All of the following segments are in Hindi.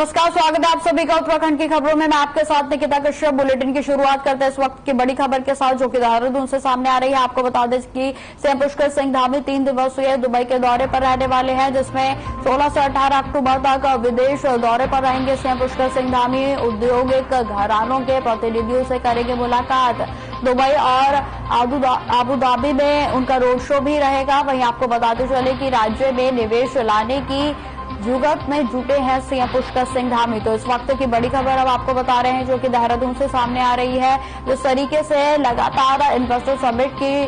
नमस्कार, स्वागत है आप सभी का उत्तराखंड की खबरों में। मैं आपके साथ निकिता कश्यप। बुलेटिन की शुरुआत करते हैं इस वक्त की बड़ी खबर के साथ, जो कि देहरादून से सामने आ रही है। आपको बता दें कि सीएम पुष्कर सिंह धामी 3 दिवसीय दुबई के दौरे पर रहने वाले हैं, जिसमें 16 से 18 अक्टूबर तक विदेश दौरे पर रहेंगे। सीएम पुष्कर सिंह धामी औद्योगिक घरानों के प्रतिनिधियों से करेंगे मुलाकात। दुबई और आबू धाबी में उनका रोड शो भी रहेगा। वहीं आपको बताते चले कि राज्य में निवेश लाने की जुगत में जुटे हैं सीएम पुष्कर सिंह धामी। तो इस वक्त की बड़ी खबर अब आपको बता रहे हैं, जो कि देहरादून से सामने आ रही है। जिस तरीके से लगातार इन्वेस्टर समिट की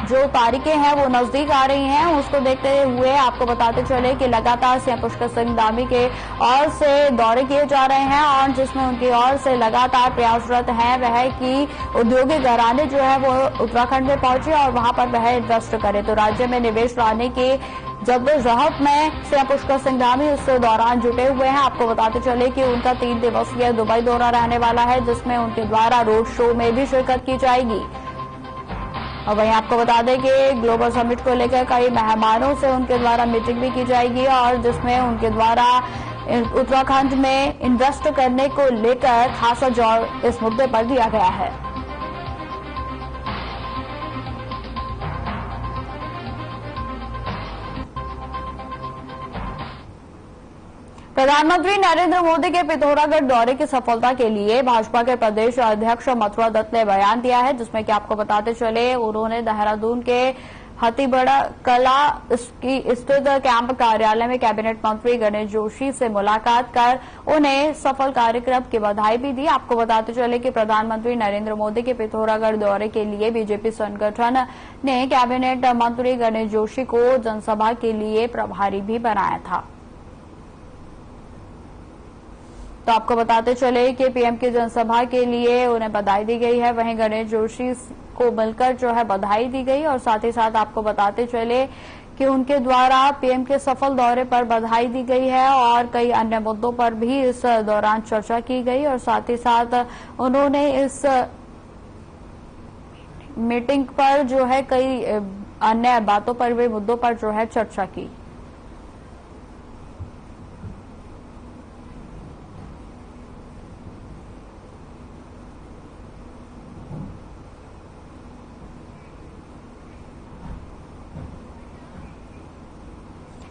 जो तारीखें हैं वो नजदीक आ रही हैं, उसको देखते हुए आपको बताते चले कि लगातार सीएम पुष्कर सिंह धामी के ओर से दौरे किए जा रहे हैं, और जिसमें उनकी ओर से लगातार प्रयासरत है वह कि औद्योगिक घराने जो है वो उत्तराखंड में पहुंचे और वहां पर वह इन्वेस्ट करे। तो राज्य में निवेश लाने की जद्दोजहद में सीएम पुष्कर सिंह धामी इस दौरान जुटे हुए हैं। आपको बताते चले कि उनका 3 दिवसीय दुबई दौरा रहने वाला है, जिसमें उनके द्वारा रोड शो में भी शिरकत की जाएगी। और वहीं आपको बता दें कि ग्लोबल समिट को लेकर कई मेहमानों से उनके द्वारा मीटिंग भी की जाएगी, और जिसमें उनके द्वारा उत्तराखंड में इन्वेस्ट करने को लेकर खासा जोर इस मुद्दे पर दिया गया है। प्रधानमंत्री नरेंद्र मोदी के पिथौरागढ़ दौरे की सफलता के लिए भाजपा के प्रदेश अध्यक्ष मथुरा दत्त ने बयान दिया है, जिसमें कि आपको बताते चले उन्होंने देहरादून के हथीबड़ा कला स्थित कैंप कार्यालय में कैबिनेट मंत्री गणेश जोशी से मुलाकात कर उन्हें सफल कार्यक्रम की बधाई भी दी। आपको बताते चले कि प्रधानमंत्री नरेंद्र मोदी के पिथौरागढ़ दौरे के लिए बीजेपी संगठन ने कैबिनेट मंत्री गणेश जोशी को जनसभा के लिए प्रभारी भी बनाया था। तो आपको बताते चले कि पीएम की जनसभा के लिए उन्हें बधाई दी गई है। वहीं गणेश जोशी को मिलकर जो है बधाई दी गई, और साथ ही साथ आपको बताते चले कि उनके द्वारा पीएम के सफल दौरे पर बधाई दी गई है, और कई अन्य मुद्दों पर भी इस दौरान चर्चा की गई, और साथ ही साथ उन्होंने इस मीटिंग पर जो है कई अन्य बातों पर भी मुद्दों पर जो है चर्चा की।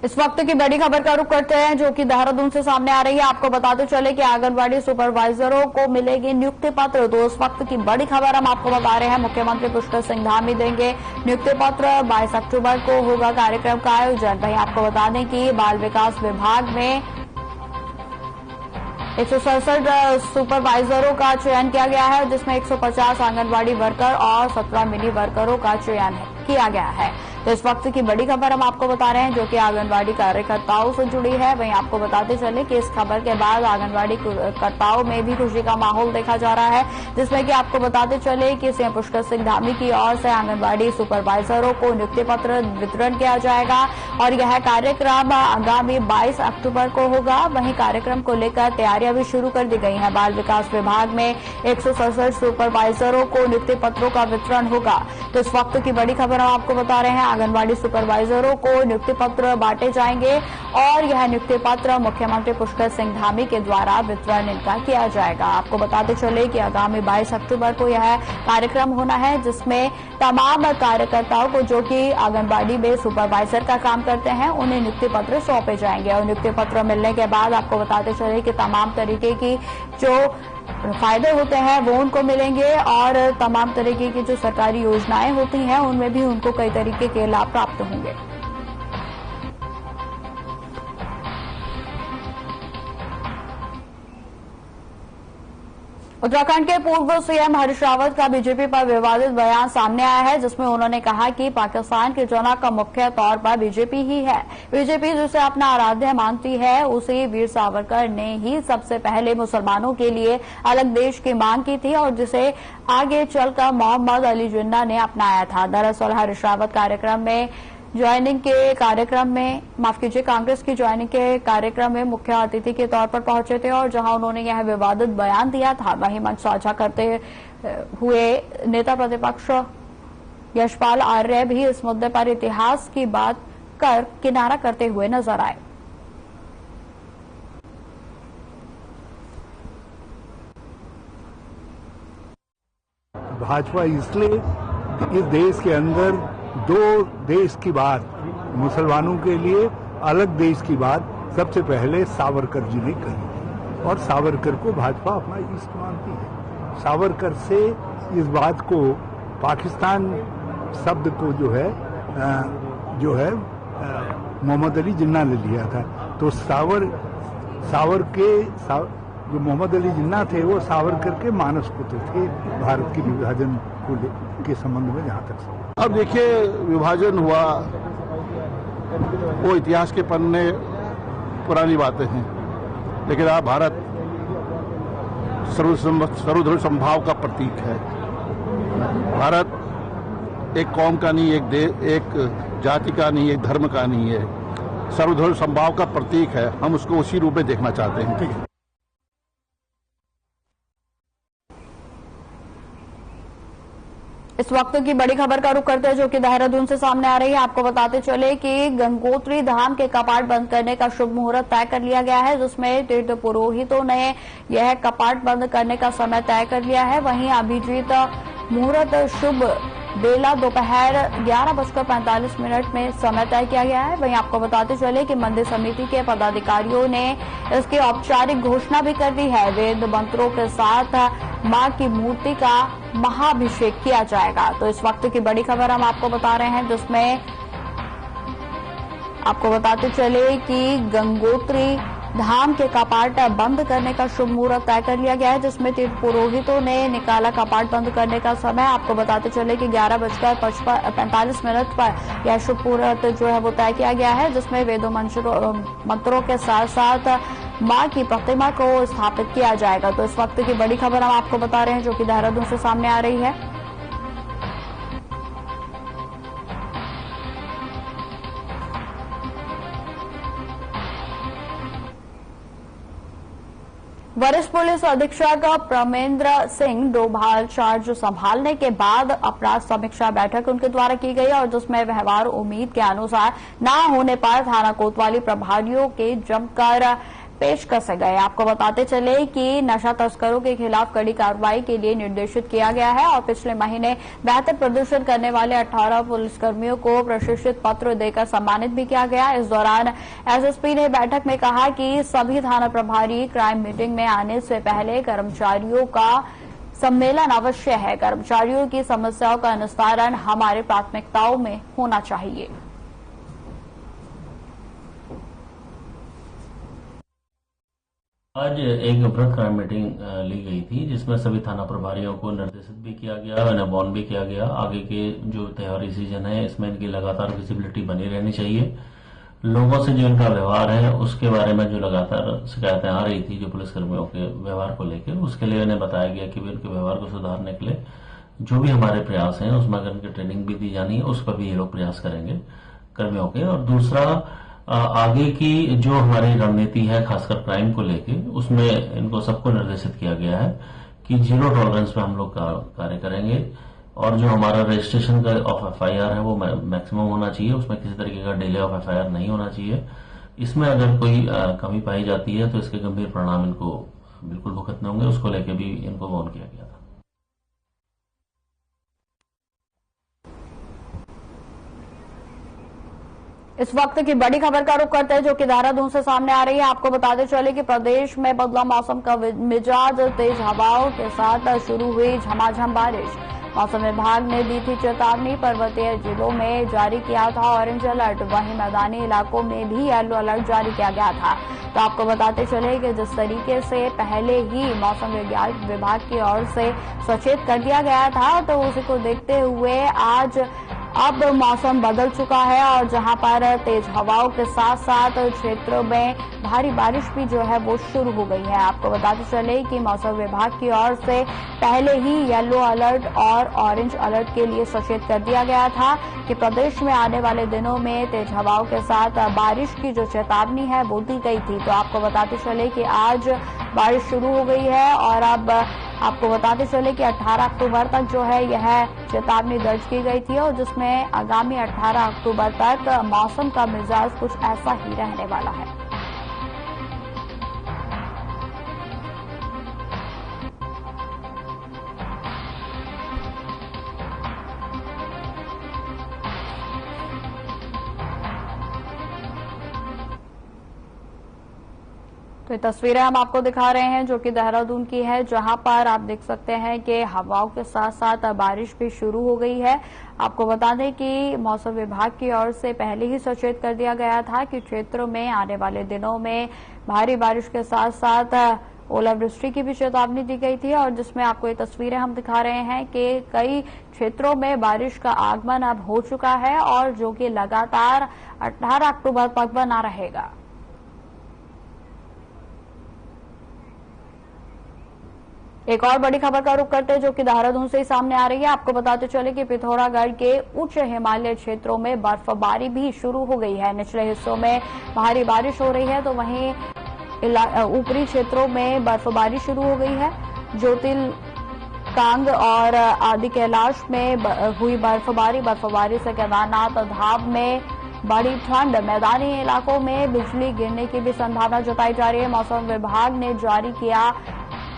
इस वक्त की बड़ी खबर का रुख करते हैं, जो कि देहरादून से सामने आ रही है। आपको बताते चले कि आंगनबाड़ी सुपरवाइजरों को मिलेगी नियुक्ति पत्र। तो इस वक्त की बड़ी खबर हम आपको बता रहे हैं, मुख्यमंत्री पुष्कर सिंह धामी देंगे नियुक्ति पत्र। 22 अक्टूबर को होगा कार्यक्रम का आयोजन। वहीं आपको बता दें कि बाल विकास विभाग में 167 सुपरवाइजरों का चयन किया गया है, जिसमें 150 आंगनबाड़ी वर्कर और 17 मिनी वर्करों का चयन किया गया है। तो इस वक्त की बड़ी खबर हम आपको बता रहे हैं, जो कि आंगनबाड़ी कार्यकर्ताओं से जुड़ी है। वहीं आपको बताते चले कि इस खबर के बाद आंगनबाड़ी कार्यकर्ताओं में भी खुशी का माहौल देखा जा रहा है, जिसमें कि आपको बताते चले कि सीएम पुष्कर सिंह धामी की ओर से आंगनबाड़ी सुपरवाइजरों को नियुक्ति पत्र वितरण किया जाएगा, और यह कार्यक्रम आगामी 22 अक्टूबर को होगा। वहीं कार्यक्रम को लेकर तैयारियां भी शुरू कर दी गई हैं। बाल विकास विभाग में 167 सुपरवाइजरों को नियुक्ति पत्रों का वितरण होगा। तो इस वक्त की बड़ी खबर हम आपको बता रहे हैं, आंगनबाड़ी सुपरवाइजरों को नियुक्ति पत्र बांटे जाएंगे, और यह नियुक्ति पत्र मुख्यमंत्री पुष्कर सिंह धामी के द्वारा वितरण इनका किया जाएगा। आपको बताते चले कि आगामी 22 अक्टूबर को यह कार्यक्रम होना है, जिसमें तमाम कार्यकर्ताओं को जो कि आंगनबाड़ी में सुपरवाइजर का काम करते हैं उन्हें नियुक्ति पत्र सौंपे जाएंगे। और नियुक्ति पत्र मिलने के बाद आपको बताते चले कि तमाम तरीके की जो फायदे होते हैं वो उनको मिलेंगे, और तमाम तरीके की जो सरकारी योजनाएं होती हैं उनमें भी उनको कई तरीके के लाभ प्राप्त होंगे। उत्तराखंड के पूर्व सीएम हरीश रावत का बीजेपी पर विवादित बयान सामने आया है, जिसमें उन्होंने कहा कि पाकिस्तान के जनक का मुख्य तौर पर बीजेपी ही है। बीजेपी जिसे अपना आराध्य मानती है, उसे वीर सावरकर ने ही सबसे पहले मुसलमानों के लिए अलग देश की मांग की थी, और जिसे आगे चलकर मोहम्मद अली जिन्ना ने अपनाया था। दरअसल हरीश रावत कार्यक्रम में ज्वाइनिंग के कार्यक्रम में कांग्रेस की ज्वाइनिंग के कार्यक्रम में मुख्य अतिथि के तौर पर पहुंचे थे, और जहां उन्होंने यह विवादित बयान दिया था, वहीं मंच साझा करते हुए नेता प्रतिपक्ष यशपाल आर्य भी इस मुद्दे पर इतिहास की बात कर किनारा करते हुए नजर आए। भाजपा इसलिए इस देश के अंदर दो देश की बात, मुसलमानों के लिए अलग देश की बात सबसे पहले सावरकर जी ने कही और सावरकर को भाजपा अपना इष्ट मानती है। सावरकर से इस बात को पाकिस्तान शब्द को जो है मोहम्मद अली जिन्ना ने लिया था। तो जो मोहम्मद अली जिन्ना थे वो सावरकर के मानस पुत्र थे भारत के विभाजन के संबंध में। जहां तक अब देखिए, विभाजन हुआ वो इतिहास के पन्ने पुरानी बातें हैं, लेकिन आज भारत सर्वधर्म समभाव का प्रतीक है। भारत एक कौम का नहीं, एक जाति का नहीं, एक धर्म का नहीं है, सर्वधर्म समभाव का प्रतीक है। हम उसको उसी रूप में देखना चाहते हैं। ठीक है। इस वक्त की बड़ी खबर का रुख करते हैं जो कि देहरादून से सामने आ रही है। आपको बताते चले कि गंगोत्री धाम के कपाट बंद करने का शुभ मुहूर्त तय कर लिया गया है, जिसमें तीर्थ पुरोहितों ने यह कपाट बंद करने का समय तय कर लिया है। वहीं अभिजीत मुहूर्त शुभ बेला दोपहर 11:45 में समय तय किया गया है। वहीं आपको बताते चले कि मंदिर समिति के पदाधिकारियों ने इसकी औपचारिक घोषणा भी कर दी है। वेद मंत्रों के साथ मां की मूर्ति का महाअभिषेक किया जाएगा। तो इस वक्त की बड़ी खबर हम आपको बता रहे हैं, जिसमें आपको बताते चले कि गंगोत्री धाम के कपाट बंद करने का शुभ मुहूर्त तय कर लिया गया है, जिसमें तीर्थ पुरोहितों ने निकाला कपाट बंद करने का समय। आपको बताते चले कि 11:45 पर यह शुभ मुहूर्त जो है वो तय किया गया है, जिसमें वेदों मंत्रों के साथ साथ मां की प्रतिमा को स्थापित किया जाएगा। तो इस वक्त की बड़ी खबर हम आपको बता रहे हैं जो कि देहरादून से सामने आ रही है। वरिष्ठ पुलिस अधीक्षक प्रमेंद्र सिंह डोभाल चार्ज संभालने के बाद अपराध समीक्षा बैठक उनके द्वारा की गई और जिसमें व्यवहार उम्मीद के अनुसार न होने पर थाना कोतवाली प्रभारियों के जमकर पेश कसे गए। आपको बताते चले कि नशा तस्करों के खिलाफ कड़ी कार्रवाई के लिए निर्देशित किया गया है और पिछले महीने बेहतर प्रदर्शन करने वाले 18 पुलिसकर्मियों को प्रशिक्षित पत्र देकर सम्मानित भी किया गया। इस दौरान एसएसपी ने बैठक में कहा कि सभी थाना प्रभारी क्राइम मीटिंग में आने से पहले कर्मचारियों का सम्मेलन अवश्य है। कर्मचारियों की समस्याओं का निस्तारण हमारी प्राथमिकताओं में होना चाहिए। आज एक वृहद क्राइम मीटिंग ली गई थी, जिसमें सभी थाना प्रभारियों को निर्देशित भी किया गया, अनबॉन भी किया गया। आगे के जो त्योहारी सीजन है इसमें इनकी लगातार विजिबिलिटी बनी रहनी चाहिए। लोगों से जो इनका व्यवहार है उसके बारे में जो लगातार शिकायतें आ रही थी जो पुलिसकर्मियों के व्यवहार को लेकर, उसके लिए इन्हें बताया गया कि उनके व्यवहार को सुधारने के लिए जो भी हमारे प्रयास हैं उसमें अगर उनकी ट्रेनिंग भी दी जानी है उस पर भी ये लोग प्रयास करेंगे कर्मियों के। और दूसरा, आगे की जो हमारी रणनीति है खासकर क्राइम को लेके, उसमें इनको सबको निर्देशित किया गया है कि 0 टॉलरेंस पे हम लोग कार्य करेंगे और जो हमारा रजिस्ट्रेशन का ऑफ एफआईआर है वो मैक्सिमम होना चाहिए, उसमें किसी तरीके का डिले ऑफ एफआईआर नहीं होना चाहिए। इसमें अगर कोई कमी पाई जाती है तो इसके गंभीर परिणाम इनको बिल्कुल भुगतने होंगे, उसको लेके भी इनको वार्न किया गया था। इस वक्त की बड़ी खबर का रुख करते हैं जो कि देहरादून से सामने आ रही है। आपको बताते चले कि प्रदेश में बदला मौसम का मिजाज, तेज हवाओं के साथ शुरू हुई झमाझम बारिश। मौसम विभाग ने दी थी चेतावनी, पर्वतीय जिलों में जारी किया था ऑरेंज अलर्ट, वहीं मैदानी इलाकों में भी येलो अलर्ट जारी किया गया था। तो आपको बताते चले कि जिस तरीके से पहले ही मौसम विभाग की ओर से सचेत कर दिया गया था, तो उसी को देखते हुए आज अब मौसम बदल चुका है और जहां पर तेज हवाओं के साथ साथ क्षेत्रों में भारी बारिश भी जो है वो शुरू हो गई है। आपको बताते चले कि मौसम विभाग की ओर से पहले ही येलो अलर्ट और ऑरेंज अलर्ट के लिए सचेत कर दिया गया था कि प्रदेश में आने वाले दिनों में तेज हवाओं के साथ बारिश की जो चेतावनी है वो दी गई थी। तो आपको बताते चले कि आज बारिश शुरू हो गई है और अब आपको बताते चले कि 18 अक्टूबर तक जो है यह चेतावनी दर्ज की गई थी और जिसमें आगामी 18 अक्टूबर तक मौसम का मिजाज कुछ ऐसा ही रहने वाला है। तो तस्वीरें हम आपको दिखा रहे हैं जो कि देहरादून की है, जहां पर आप देख सकते हैं कि हवाओं के साथ साथ बारिश भी शुरू हो गई है। आपको बता दें कि मौसम विभाग की ओर से पहले ही सचेत कर दिया गया था कि क्षेत्रों में आने वाले दिनों में भारी बारिश के साथ साथ ओलावृष्टि की भी चेतावनी दी गई थी, और जिसमें आपको ये तस्वीरें हम दिखा रहे हैं कि कई क्षेत्रों में बारिश का आगमन अब हो चुका है और जो कि लगातार 18 अक्टूबर तक बना रहेगा। एक और बड़ी खबर का रुख करते हैं जो कि देहरादून से ही सामने आ रही है। आपको बताते चले कि पिथौरागढ़ के उच्च हिमालय क्षेत्रों में बर्फबारी भी शुरू हो गई है। निचले हिस्सों में भारी बारिश हो रही है तो वहीं ऊपरी क्षेत्रों में बर्फबारी शुरू हो गई है। ज्योतिल कांग और आदि कैलाश में हुई बर्फबारी से केदारनाथ धाम में बड़ी ठंड, मैदानी इलाकों में बिजली गिरने की भी संभावना जताई जा रही है। मौसम विभाग ने जारी किया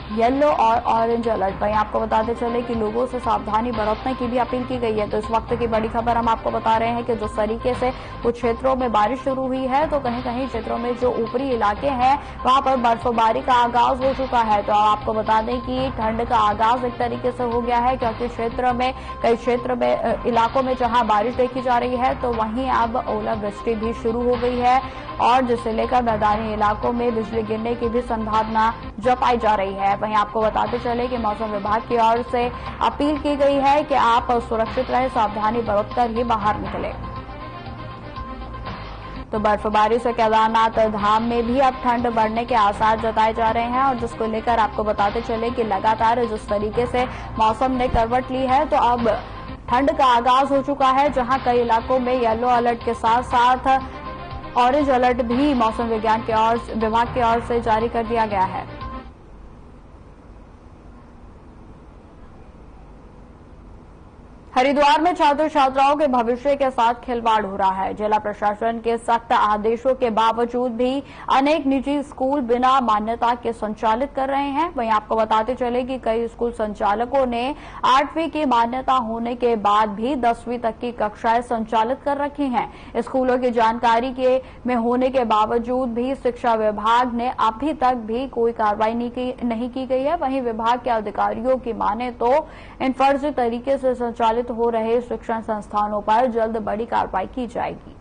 येलो और ऑरेंज अलर्ट। वहीं आपको बताते चले कि लोगों से सावधानी बरतने की भी अपील की गई है। तो इस वक्त की बड़ी खबर हम आपको बता रहे हैं कि जिस तरीके से कुछ क्षेत्रों में बारिश शुरू हुई है तो कहीं कहीं क्षेत्रों में जो ऊपरी इलाके हैं वहां पर बर्फबारी का आगाज हो चुका है। तो आपको बता दें कि ठंड का आगाज एक तरीके से हो गया है, क्योंकि कई क्षेत्र में इलाकों में जहां बारिश देखी जा रही है तो वहीं अब ओलावृष्टि भी शुरू हो गई है, और जिसे लेकर मैदानी इलाकों में बिजली गिरने की भी संभावना जताई जा रही है। वहीं आपको बताते चले कि मौसम विभाग की ओर से अपील की गई है कि आप सुरक्षित रहें, सावधानी बरतकर ही बाहर निकलें। तो बर्फबारी से केदारनाथ धाम में भी अब ठंड बढ़ने के आसार जताए जा रहे हैं, और जिसको लेकर आपको बताते चले कि लगातार जिस तरीके से मौसम ने करवट ली है तो अब ठंड का आगाज हो चुका है, जहां कई इलाकों में येलो अलर्ट के साथ साथ ऑरेंज अलर्ट भी मौसम विभाग की ओर से जारी कर दिया गया है। हरिद्वार में छात्र छात्राओं के भविष्य के साथ खिलवाड़ हो रहा है। जिला प्रशासन के सख्त आदेशों के बावजूद भी अनेक निजी स्कूल बिना मान्यता के संचालित कर रहे हैं। वहीं आपको बताते चले कि कई स्कूल संचालकों ने 8वीं की मान्यता होने के बाद भी 10वीं तक की कक्षाएं संचालित कर रखी हैं। स्कूलों की जानकारी में होने के बावजूद भी शिक्षा विभाग ने अभी तक भी कोई कार्रवाई नहीं की गई है। वहीं विभाग के अधिकारियों की माने तो इन फर्जी तरीके से संचालित हो रहे शिक्षण संस्थानों पर जल्द बड़ी कार्रवाई की जाएगी।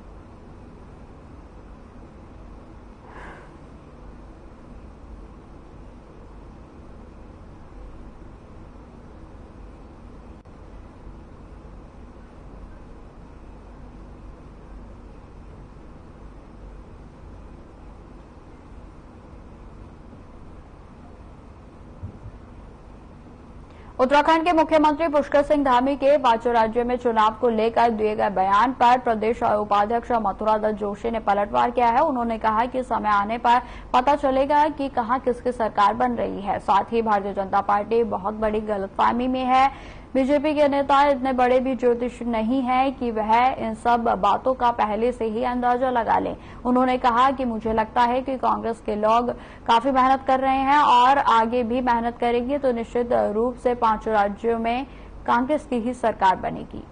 उत्तराखंड के मुख्यमंत्री पुष्कर सिंह धामी के 5 राज्यों में चुनाव को लेकर दिए गए बयान पर प्रदेश उपाध्यक्ष मथुरा दत्त जोशी ने पलटवार किया है। उन्होंने कहा कि समय आने पर पता चलेगा कि कहां किसकी सरकार बन रही है। साथ ही भारतीय जनता पार्टी बहुत बड़ी गलतफहमी में है। बीजेपी के नेता इतने बड़े भी ज्योतिष नहीं है कि वह इन सब बातों का पहले से ही अंदाजा लगा लें। उन्होंने कहा कि मुझे लगता है कि कांग्रेस के लोग काफी मेहनत कर रहे हैं और आगे भी मेहनत करेंगे तो निश्चित रूप से 5 राज्यों में कांग्रेस की ही सरकार बनेगी।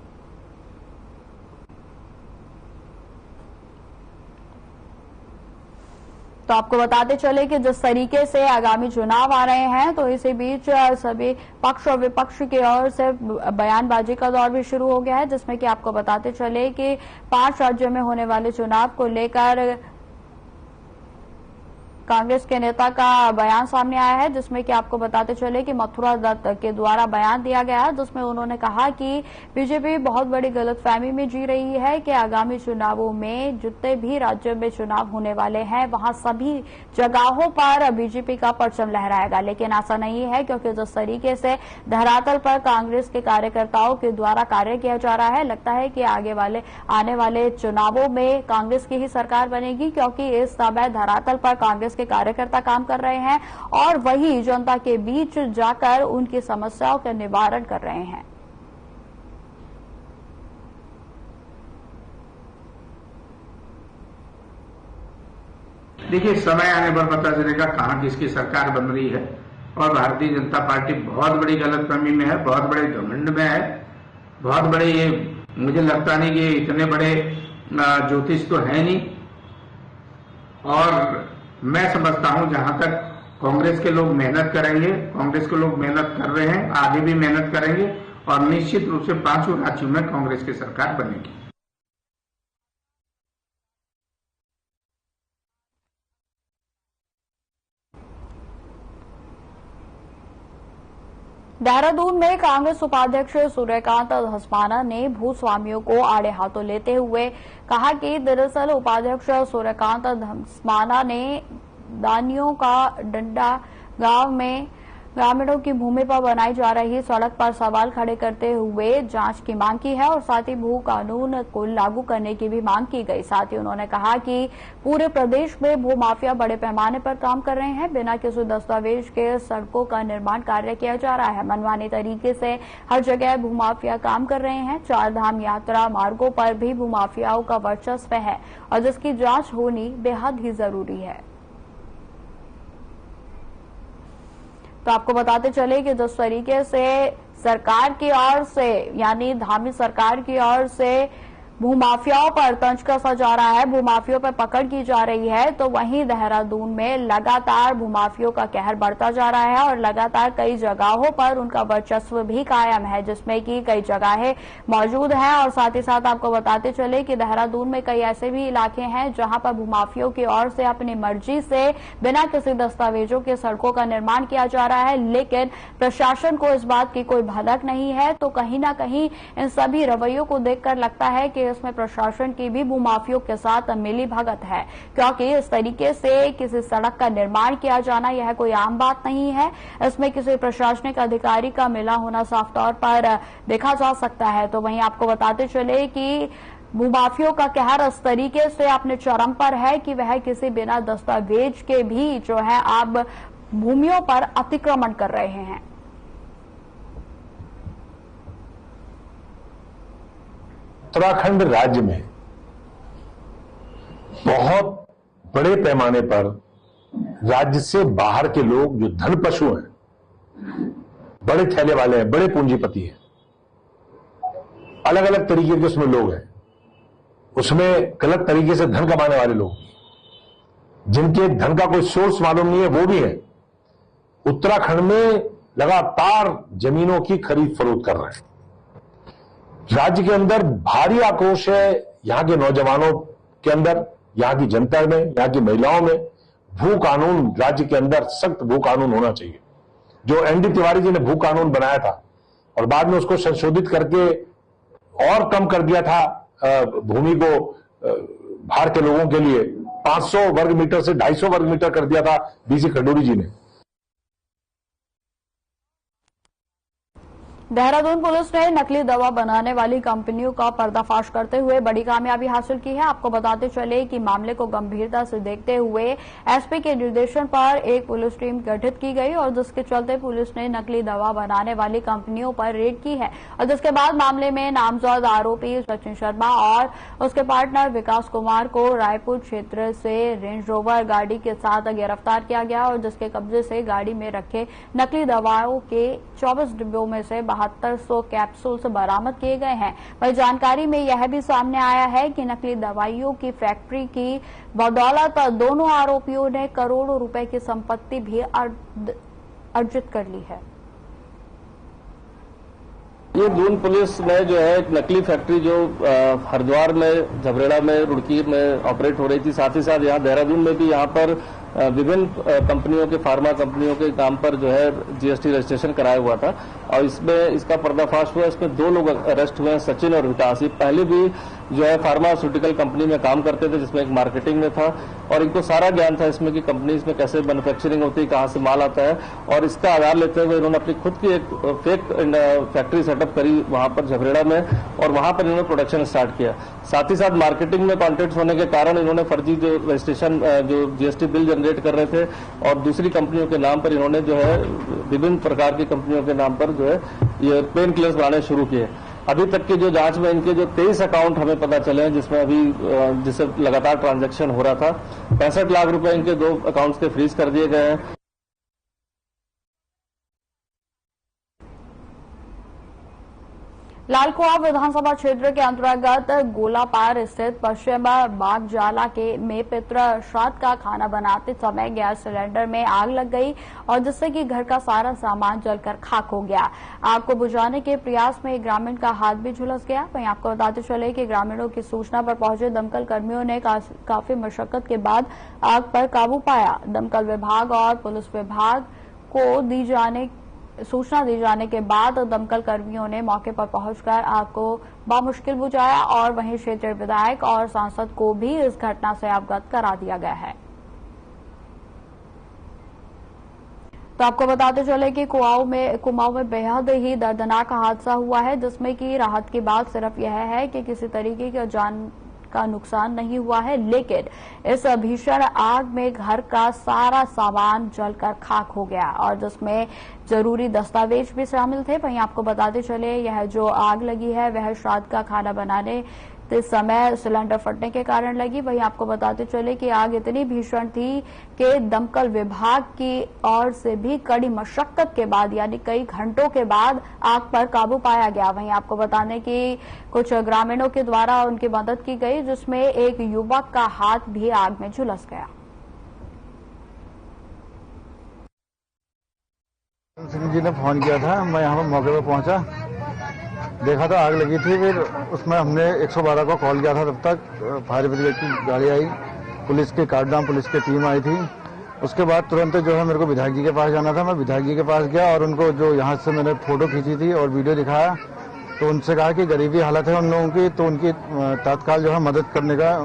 तो आपको बताते चले कि जिस तरीके से आगामी चुनाव आ रहे हैं तो इसी बीच सभी पक्ष और विपक्ष की ओर से बयानबाजी का दौर भी शुरू हो गया है, जिसमें कि आपको बताते चले कि 5 राज्यों में होने वाले चुनाव को लेकर कांग्रेस के नेता का बयान सामने आया है, जिसमें कि आपको बताते चले कि मथुरा दत्त के द्वारा बयान दिया गया है, जिसमें उन्होंने कहा कि बीजेपी बहुत बड़ी गलतफहमी में जी रही है कि आगामी चुनावों में जितने भी राज्यों में चुनाव होने वाले हैं वहां सभी जगहों पर बीजेपी का परचम लहराएगा। लेकिन ऐसा नहीं है, क्योंकि जिस तरीके से धरातल पर कांग्रेस के कार्यकर्ताओं के द्वारा कार्य किया जा रहा है, लगता है कि आने वाले चुनावों में कांग्रेस की ही सरकार बनेगी, क्योंकि इस समय धरातल पर कांग्रेस के कार्यकर्ता काम कर रहे हैं और वही जनता के बीच जाकर उनकी समस्याओं का निवारण कर रहे हैं। देखिए, समय आने पर पता चलेगा कहां किसकी सरकार बन रही है। और भारतीय जनता पार्टी बहुत बड़ी गलतफहमी में है, बहुत बड़े घमंड में है, बहुत बड़े, ये मुझे लगता नहीं कि इतने बड़े ज्योतिष तो है नहीं। और मैं समझता हूं जहां तक कांग्रेस के लोग मेहनत करेंगे, कांग्रेस के लोग मेहनत कर रहे हैं, आगे भी मेहनत करेंगे और निश्चित रूप से 5 राज्यों में कांग्रेस की सरकार बनेगी। देहरादून में कांग्रेस उपाध्यक्ष सूर्यकांत धस्माना ने भूस्वामियों को आड़े हाथों लेते हुए कहा कि दरअसल उपाध्यक्ष सूर्यकांत धस्माना ने दानियों का डंडा गांव में ग्रामीणों की भूमि पर बनाई जा रही सड़क पर सवाल खड़े करते हुए जांच की मांग की है और साथ ही भू कानून को लागू करने की भी मांग की गई। साथ ही उन्होंने कहा कि पूरे प्रदेश में भू माफिया बड़े पैमाने पर काम कर रहे हैं, बिना किसी दस्तावेज के सड़कों का निर्माण कार्य किया जा रहा है। मनमानी तरीके से हर जगह भू माफिया काम कर रहे हैं। 4 धाम यात्रा मार्गों पर भी भू माफियाओं का वर्चस्व है और जिसकी जांच होनी बेहद ही जरूरी है। तो आपको बताते चले कि जिस तरीके से सरकार की ओर से यानी धामी सरकार की ओर से भूमाफियाओं पर तंज कसा जा रहा है, भूमाफियों पर पकड़ की जा रही है, तो वहीं देहरादून में लगातार भूमाफियों का कहर बढ़ता जा रहा है और लगातार कई जगहों पर उनका वर्चस्व भी कायम है, जिसमें कि कई जगहें मौजूद हैं। और साथ ही साथ आपको बताते चले कि देहरादून में कई ऐसे भी इलाके हैं जहां पर भूमाफियों की ओर से अपनी मर्जी से बिना किसी दस्तावेजों के सड़कों का निर्माण किया जा रहा है, लेकिन प्रशासन को इस बात की कोई भनक नहीं है। तो कहीं ना कहीं इन सभी रवैयों को देखकर लगता है कि इसमें प्रशासन की भी भूमाफियों के साथ मिली भगत है, क्योंकि इस तरीके से किसी सड़क का निर्माण किया जाना यह कोई आम बात नहीं है। इसमें किसी प्रशासनिक अधिकारी का मिला होना साफ तौर पर देखा जा सकता है। तो वहीं आपको बताते चले कि भूमाफियों का कहर इस तरीके से अपने चरम पर है कि वह किसी बिना दस्तावेज के भी जो है अब भूमियों पर अतिक्रमण कर रहे हैं। उत्तराखंड राज्य में बहुत बड़े पैमाने पर राज्य से बाहर के लोग जो धन पशु हैं, बड़े थैले वाले हैं, बड़े पूंजीपति हैं, अलग अलग तरीके के उसमें लोग हैं, उसमें गलत तरीके से धन कमाने वाले लोग, जिनके धन का कोई सोर्स मालूम नहीं है, वो भी है। उत्तराखंड में लगातार जमीनों की खरीद फरोख्त कर रहे हैं। राज्य के अंदर भारी आक्रोश है यहां के नौजवानों के अंदर, यहां की जनता में, यहां की महिलाओं में। भू कानून राज्य के अंदर सख्त भू कानून होना चाहिए। जो एनडी तिवारी जी ने भू कानून बनाया था और बाद में उसको संशोधित करके और कम कर दिया था भूमि को बाहर के लोगों के लिए 500 वर्ग मीटर से 250 वर्ग मीटर कर दिया था बीसी खंडूरी जी ने। देहरादून पुलिस ने नकली दवा बनाने वाली कंपनियों का पर्दाफाश करते हुए बड़ी कामयाबी हासिल की है। आपको बताते चले कि मामले को गंभीरता से देखते हुए एसपी के निर्देशन पर एक पुलिस टीम गठित की गई और जिसके चलते पुलिस ने नकली दवा बनाने वाली कंपनियों पर रेड की है और जिसके बाद मामले में नामजद आरोपी सचिन शर्मा और उसके पार्टनर विकास कुमार को रायपुर क्षेत्र से रेंज रोवर गाड़ी के साथ गिरफ्तार किया गया और जिसके कब्जे से गाड़ी में रखे नकली दवाओं के 24 डिब्बों में से 7200 कैप्सूल्स बरामद किए गए हैं। वहीं जानकारी में यह भी सामने आया है कि नकली दवाइयों की फैक्ट्री की बदौलत दोनों आरोपियों ने करोड़ों रुपए की संपत्ति भी अर्जित कर ली है। ये दून पुलिस ने जो है एक नकली फैक्ट्री जो हरिद्वार में, झबरेड़ा में, रुड़की में ऑपरेट हो रही थी, साथ ही साथ यहाँ देहरादून में भी यहाँ पर विभिन्न कंपनियों के, फार्मा कंपनियों के काम पर जो है जीएसटी रजिस्ट्रेशन कराया हुआ था और इसमें इसका पर्दाफाश हुआ। इसमें 2 लोग अरेस्ट हुए हैं, सचिन और विकास। ये पहले भी जो है फार्मास्यूटिकल कंपनी में काम करते थे, जिसमें एक मार्केटिंग में था और इनको सारा ज्ञान था इसमें कि कंपनी में कैसे मैन्युफैक्चरिंग होती है, कहाँ से माल आता है और इसका आधार लेते हुए इन्होंने अपनी खुद की एक फेक फैक्ट्री सेटअप करी वहां पर झबरेड़ा में और वहां पर इन्होंने प्रोडक्शन स्टार्ट किया। साथ ही साथ मार्केटिंग में कॉन्ट्रैक्ट होने के कारण इन्होंने फर्जी जो रजिस्ट्रेशन जो जीएसटी बिल जनरेट कर रहे थे और दूसरी कंपनियों के नाम पर इन्होंने जो है विभिन्न प्रकार की कंपनियों के नाम पर जो है ये पेन किलर्स बनाने शुरू किए। अभी तक की जो जांच में इनके जो 23 अकाउंट हमें पता चले हैं, जिसमें अभी जिससे लगातार ट्रांजैक्शन हो रहा था, 65 लाख रुपए इनके 2 अकाउंट्स के फ्रीज कर दिए गए हैं। लालकुआ विधानसभा क्षेत्र के अंतर्गत गोलापार स्थित पश्चिम बागजाला में पितृ श्राद्ध का खाना बनाते समय गैस सिलेंडर में आग लग गई और जिससे कि घर का सारा सामान जलकर खाक हो गया। आग को बुझाने के प्रयास में एक ग्रामीण का हाथ भी झुलस गया। वहीं आपको बताते चले कि ग्रामीणों की सूचना पर पहुंचे दमकल कर्मियों ने काफी मशक्कत के बाद आग पर काबू पाया। दमकल विभाग और पुलिस विभाग को सूचना दी जाने के बाद दमकल कर्मियों ने मौके पर पहुंचकर आग को बामुश्किल बुझाया और वहीं क्षेत्रीय विधायक और सांसद को भी इस घटना से अवगत करा दिया गया है। तो आपको बताते चले कि कुमाऊं में बेहद ही दर्दनाक हादसा हुआ है, जिसमें कि राहत की बात सिर्फ यह है कि किसी तरीके की जान का नुकसान नहीं हुआ है, लेकिन इस भीषण आग में घर का सारा सामान जलकर खाक हो गया और जिसमें जरूरी दस्तावेज भी शामिल थे। वहीं आपको बताते चले यह जो आग लगी है वह श्राद्ध का खाना बनाने के समय सिलेंडर फटने के कारण लगी। वहीं आपको बताते चले कि आग इतनी भीषण थी कि दमकल विभाग की ओर से भी कड़ी मशक्कत के बाद यानी कई घंटों के बाद आग पर काबू पाया गया। वहीं आपको बताने की कुछ ग्रामीणों के द्वारा उनकी मदद की गई, जिसमें एक युवक का हाथ भी आग में झुलस गया। सिंह जी ने फोन किया था, मैं यहाँ पर मौके पर पहुंचा, देखा तो आग लगी थी। फिर उसमें हमने 112 को कॉल किया था। तब तक फायर ब्रिगेड की गाड़ी आई, पुलिस की काटडाम पुलिस की टीम आई थी। उसके बाद तुरंत जो है मेरे को विधायक जी के पास जाना था। मैं विधायक जी के पास गया और उनको जो यहाँ से मैंने फोटो खींची थी और वीडियो दिखाया, तो उनसे कहा कि गरीबी हालत है उन लोगों की, तो उनकी तत्काल जो है मदद करने का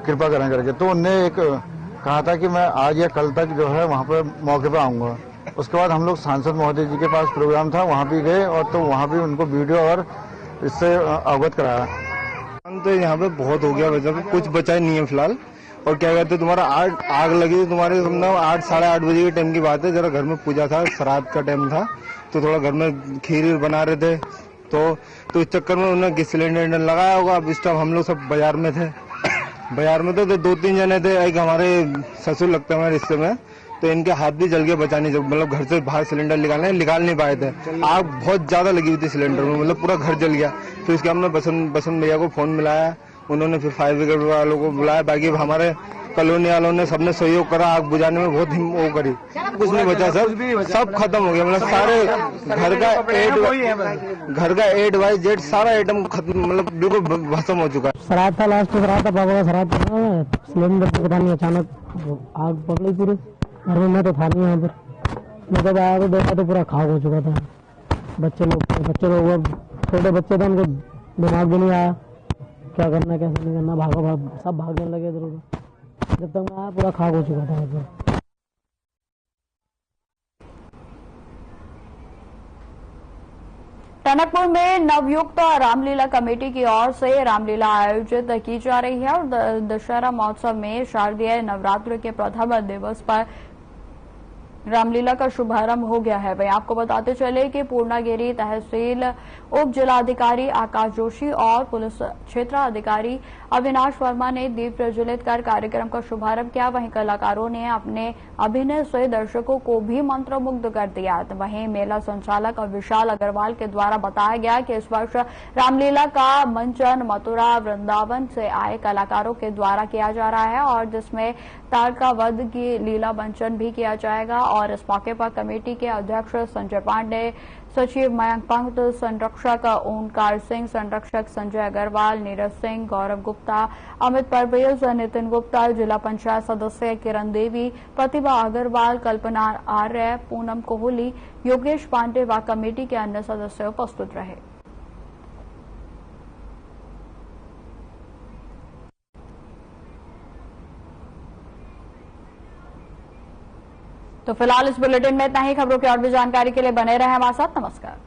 कृपा करें करके। तो उनने एक कहा था कि मैं आज या कल तक जो है वहाँ पर मौके पर आऊँगा। उसके बाद हम लोग सांसद महोदय जी के पास प्रोग्राम था, वहाँ भी गए और तो वहाँ भी उनको वीडियो और इससे अवगत कराया। तो यहाँ पे बहुत हो गया, वैसे कुछ बचा नहीं है फिलहाल। और क्या कहते हैं, तुम्हारा आग लगी तुम्हारे 8 साढ़े 8 बजे के टाइम की बात है। जरा घर में पूजा था, श्राद्ध का टाइम था, तो थोड़ा घर में खीर बना रहे थे, तो इस चक्कर में उन्होंने गैस सिलेंडर लगाया होगा। अब इस टाइम हम लोग सब बाजार में थे, तो 2-3 जने थे। एक हमारे ससुर लगते हैं हमारे रिश्ते में, तो इनके हाथ भी जल के बचा नहीं, मतलब घर से बाहर सिलेंडर निकाल नहीं पाए थे। आग बहुत ज्यादा लगी हुई थी सिलेंडर में, मतलब पूरा घर जल गया। फिर उसके हमने बसंत भैया को फोन मिलाया, उन्होंने फिर फायर ब्रिगेड वालों को बुलाया। बाकी हमारे कॉलोनी वालों ने सबने सहयोग करा, आग बुझाने में बहुत वो करी। कुछ नहीं बचा सर, सब खत्म हो गया। मतलब सारे घर का A-Z सारा आइटम खत्म, मतलब बिल्कुल भस्म हो चुका है। श्राद्ध था, लास्ट श्राद्ध था, पापा का श्राद्ध था। सिलेंडर से पता नहीं अचानक आग पकड़ी पूरी घर में। मैं तो था नहीं यहाँ पर, मैं जब आया तो देखा तो पूरा खाक हो चुका था। बच्चे लोग छोटे बच्चे थे, उनको दिमाग भी नहीं आया क्या करना कैसे नहीं करना, सब भागने लगे इधर उधर। जब तक मैं आया पूरा खाक हो चुका था यहाँ पर। टनकपुर में नवयुक्त रामलीला कमेटी की ओर से रामलीला आयोजित की जा रही है और दशहरा महोत्सव में शारदीय नवरात्र के प्रथम दिवस पर रामलीला का शुभारंभ हो गया है। वहीं आपको बताते चले कि पूर्णागिरी तहसील उप जिलाधिकारी आकाश जोशी और पुलिस क्षेत्राधिकारी अविनाश वर्मा ने दीप प्रज्वलित कर कार्यक्रम का शुभारंभ किया। वहीं कलाकारों ने अपने अभिनय से दर्शकों को भी मंत्रमुग्ध कर दिया। वहीं मेला संचालक विशाल अग्रवाल के द्वारा बताया गया कि इस वर्ष रामलीला का मंचन मथुरा वृंदावन से आए कलाकारों के द्वारा किया जा रहा है और जिसमें तारका वध की लीला मंचन भी किया जाएगा। और इस मौके पर कमेटी के अध्यक्ष संजय पांडे, सचिव मयंक पंत, संरक्षक ओंकार सिंह, संरक्षक संजय अग्रवाल, नीरज सिंह, गौरव गुप्ता, अमित परवेज, नितिन गुप्ता, जिला पंचायत सदस्य किरण देवी, प्रतिभा अग्रवाल, कल्पना आर्य, पूनम कोहली, योगेश पांडे व कमेटी के अन्य सदस्य उपस्थित रहे। तो फिलहाल इस बुलेटिन में इतना ही। खबरों की और भी जानकारी के लिए बने रहे हमारे साथ। नमस्कार।